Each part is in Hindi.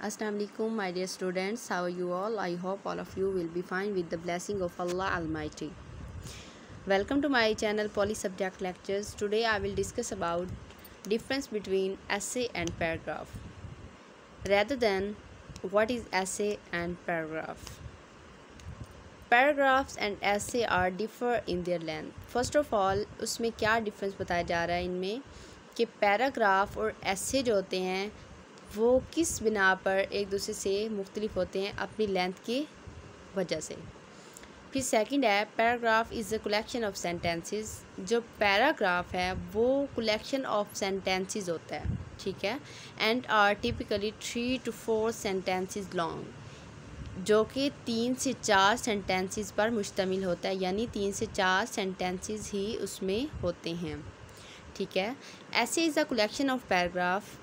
Assalamu alaikum, my dear students. How are you all? I hope all of you will be fine with the blessing of Allah Almighty. Welcome to my channel Poly Subject Lectures. Today I will discuss about difference between essay and paragraph. Rather than what is essay and paragraph. Paragraphs and essay are differ in their length. First of all, उसमें क्या difference बताया जा रहा है इनमें कि paragraph और essay जो होते हैं वो किस बिना पर एक दूसरे से मुख्तलिफ होते हैं अपनी लेंथ की वजह से। फिर सेकंड है paragraph is a collection of sentences. जो पैराग्राफ है वो कलेक्शन ऑफ सेंटेंसेस होता है, ठीक है, and are typically 3 to 4 sentences long, जो कि 3 से 4 सेंटेंसेस पर मुश्तमिल होता है, यानी 3 से 4 सेंटेंसेस ही उसमें होते हैं, ठीक है। ऐसे is a collection of paragraph.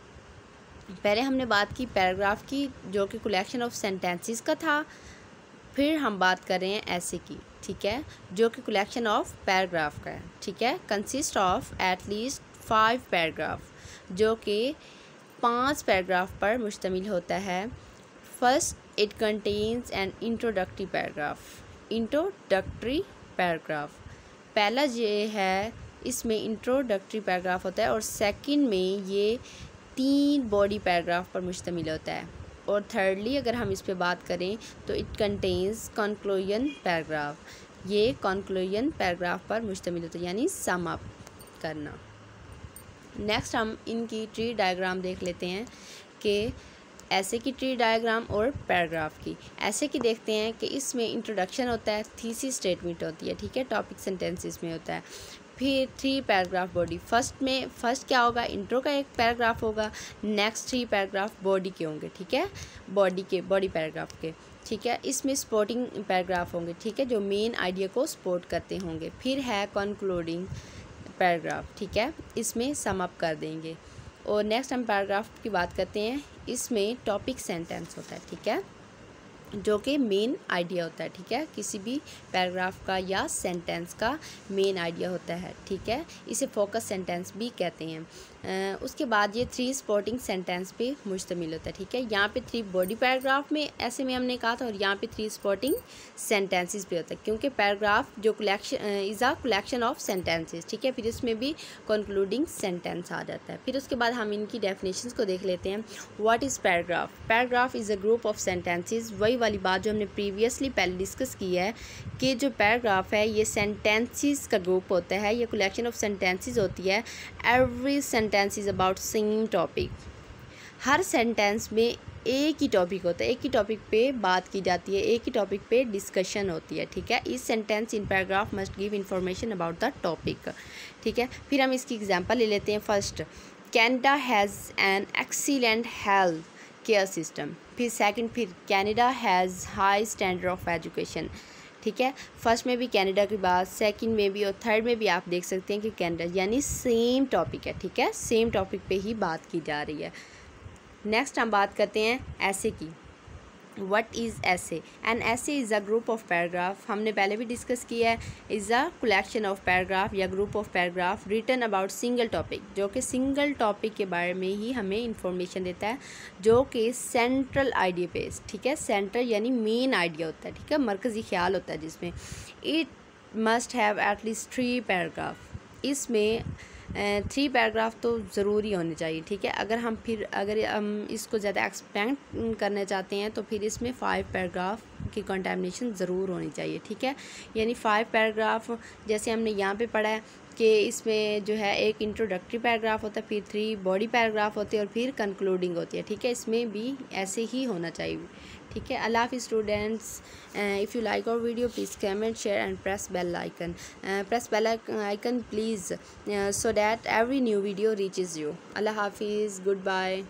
पहले हमने बात की पैराग्राफ की जो कि कलेक्शन ऑफ सेंटेंसेस का था, फिर हम बात कर रहे हैं ऐसे की, ठीक है, जो कि कलेक्शन ऑफ पैराग्राफ का है, ठीक है। Consist of at least 5 paragraph, जो कि 5 पैराग्राफ पर मुश्तमिल होता है। First it contains an introductory paragraph. Introductory paragraph पहला ये है, इसमें इंट्रोडक्टरी पैराग्राफ होता है, और सेकंड में ये 3 बॉडी पैराग्राफ पर मुश्तमिल होता है, और थर्डली अगर हम इस पे बात करें तो इट कंटेन्स कंक्लूजन पैराग्राफ। ये कंक्लूजन पैराग्राफ पर मुश्तमिल होता है, यानी सम अप करना। नेक्स्ट हम इनकी ट्री डायग्राम देख लेते हैं कि ऐसे की ट्री डायग्राम और पैराग्राफ की। ऐसे की देखते हैं कि इसमें इंट्रोडक्शन होता है, थीसिस स्टेटमेंट होती है, ठीक है, टॉपिक सेंटेंसेस में होता है। फिर 3 पैराग्राफ बॉडी। फर्स्ट क्या होगा, इंट्रो का एक पैराग्राफ होगा, नेक्स्ट 3 पैराग्राफ बॉडी के होंगे, ठीक है, बॉडी पैराग्राफ के, ठीक है। इसमें सपोर्टिंग पैराग्राफ होंगे, ठीक है, जो मेन आइडिया को सपोर्ट करते होंगे। फिर है कंक्लूडिंग पैराग्राफ, ठीक है, इसमें सम अप कर देंगे। और नेक्स्ट हम पैराग्राफ की बात करते हैं, इसमें टॉपिक सेंटेंस होता है, ठीक है, जो कि मेन आइडिया होता है, ठीक है, किसी भी पैराग्राफ का या सेंटेंस का मेन आइडिया होता है, ठीक है। इसे फोकस सेंटेंस भी कहते हैं। उसके बाद ये 3 सपोर्टिंग सेंटेंस पे मुश्तमिल होता है, ठीक है। यहाँ पे 3 बॉडी पैराग्राफ में ऐसे में हमने कहा था, और यहाँ पे 3 सपोर्टिंग सेंटेंसेस पे होता है, क्योंकि पैराग्राफ जो collection is a collection of sentences, ठीक है। फिर इसमें भी कंक्लूडिंग सेंटेंस आ जाता है। फिर उसके बाद हम इनकी डेफिनेशंस को देख लेते हैं। What is paragraph? Paragraph is a group of sentences. वही वाली बात जो हमने प्रीवियसली पहले डिस्कस की है कि जो पैराग्राफ है ये सेंटेंसेस का ग्रुप होता है, ये कलेक्शन ऑफ सेंटेंसेस होती है। Every sentence is about same topic. Her sentence में एक ही टॉपिक होता है, एक ही टॉपिक पे बात की जाती है, एक ही टॉपिक पे डिस्कशन होती है, ठीक है। इस sentence in paragraph must give information about the topic, ठीक है। फिर हम इसकी एग्जांपल ले लेते हैं। First, Canada has an excellent health care system. फिर सेकंड, फिर Canada has high standard of education, ठीक है। फर्स्ट में भी कैनेडा की बात, सेकंड में भी, और थर्ड में भी आप देख सकते हैं कि कैनेडा, यानी सेम टॉपिक है, ठीक है, सेम टॉपिक पे ही बात की जा रही है। नेक्स्ट हम बात करते हैं ऐसे की। What is essay? An essay is a group of paragraph. हमने पहले भी डिस्कस किया है, is a collection of paragraph या group of paragraph written about single topic, जो कि सिंगल टॉपिक के बारे में ही हमें इंफॉर्मेशन देता है, जो कि सेंट्रल आइडिया पे, ठीक है, सेंट्रल यानी मेन आइडिया होता है, ठीक है, मरकज़ी ख्याल होता है जिसमें। It must have at least 3 paragraph. इसमें 3 पैराग्राफ तो ज़रूरी होने चाहिए, ठीक है। अगर हम इसको ज़्यादा एक्सपेंड करना चाहते हैं तो फिर इसमें 5 पैराग्राफ की कंटेमिनेशन ज़रूर होनी चाहिए, ठीक है। यानी 5 पैराग्राफ जैसे हमने यहाँ पे पढ़ा है कि इसमें जो है एक इंट्रोडक्टरी पैराग्राफ होता है, फिर 3 बॉडी पैराग्राफ होते हैं, और फिर कंक्लूडिंग होती है, ठीक है। इसमें भी ऐसे ही होना चाहिए, ठीक है। अल्लाह हाफ़िज़ students. If you like our video please comment, share and press bell icon. Press bell icon please so that every new video reaches you. Allah Hafiz. Goodbye.